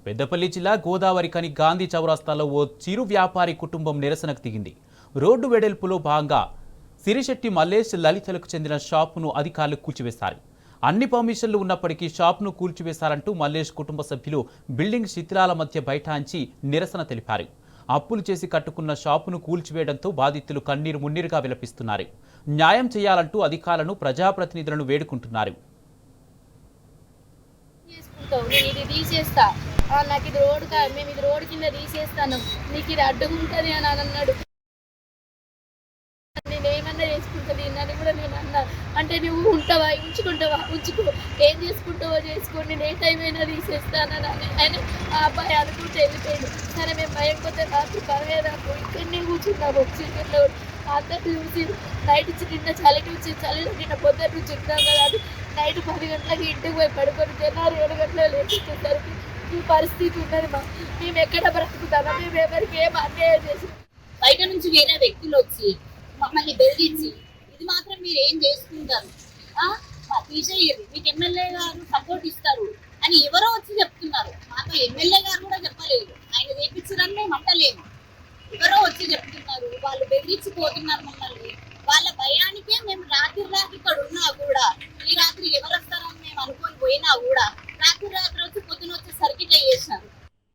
పెద్దపల్లి జిల్లా గోదావరిఖని గాంధీ చౌరస్తాలో ఓ చిరు వ్యాపారి కుటుంబం నిరసనకు దిగింది. రోడ్డు వెడల్పులో భాగంగా సిరిశెట్టి మల్లేష్ లలితలకు చెందిన షాపును అధికారులు కూల్చివేశారు. అన్ని పర్మిషన్లు ఉన్నప్పటికీ షాపును కూల్చివేశారంటూ మల్లేష్ కుటుంబ సభ్యులు బిల్డింగ్ శిథిలాల మధ్య బైఠాయించి నిరసన తెలిపారు. అప్పులు చేసి కట్టుకున్న షాపును కూల్చివేయడంతో బాధితులు కన్నీరు మున్నీరుగా విలపిస్తున్నారు. న్యాయం చేయాలంటూ అధికారులను ప్రజాప్రతినిధులను వేడుకుంటున్నారు. నేను ఇది తీసేస్తా, నాకు ఇది రోడ్డు మేము ఇది రోడ్డు కింద తీసేస్తాను, నీకు ఇది అడ్డుకుంటుంది అని అన్నాడు. నేను ఏమన్నా చేసుకుంటుంది అని కూడా నేను అన్నా. అంటే నువ్వు ఉంటావా, ఉంచుకో, ఏం చేసుకుంటావో చేసుకోండి, నేను ఏ టైం అయినా తీసేస్తానని ఆయన ఆ అబ్బాయి అనుకుంటే వెళ్ళిపోయాడు. సరే మేము భయకపోతే రాత్రి పర్వేదాకు ఇక్కడనే కూర్చున్నాము. చీకట్లో అందరు చూసి నైట్ నిన్న చలికి వచ్చి చలిలో నిన్న పొద్దున్న నుంచి ఉన్నాం కదా. అది నైట్ 10 గంటలకి ఇంటికి పోయి పడుకొని తెల్లారి 7 గంటలకు లేచేసరికి ఈ పరిస్థితి ఉన్నది. మేము ఎక్కడ బ్రతుకుతామో, మేము ఎవరికి ఏం అన్యాయం చేసి బయట నుంచి వేరే వ్యక్తులు వచ్చి మమ్మల్ని బెదిరించి ఇది మాత్రం మీరు ఏం చేసుకుంటారు, తీసేయరు, మీకు ఎమ్మెల్యే గారు సపోర్ట్ ఇస్తారు అని ఎవరో వచ్చి చెప్తున్నారు. మాకు ఎమ్మెల్యే గారు కూడా చెప్పలేదు, ఆయన చేపించారని మేము అంటలేము. ఎవరో వచ్చి చెప్తున్నారు, వాళ్ళు బెదిరించిపోతున్నారు మమ్మల్ని. వాళ్ళ భయానికే మేము రాత్రి ఇక్కడ ఉన్నా కూడా, ఈ రాత్రి ఎవరు వస్తారని మేము అనుకొని పోయినా కూడా రాత్రి వచ్చి పొద్దున వచ్చేసరికి ఇట్లా చేసినారు.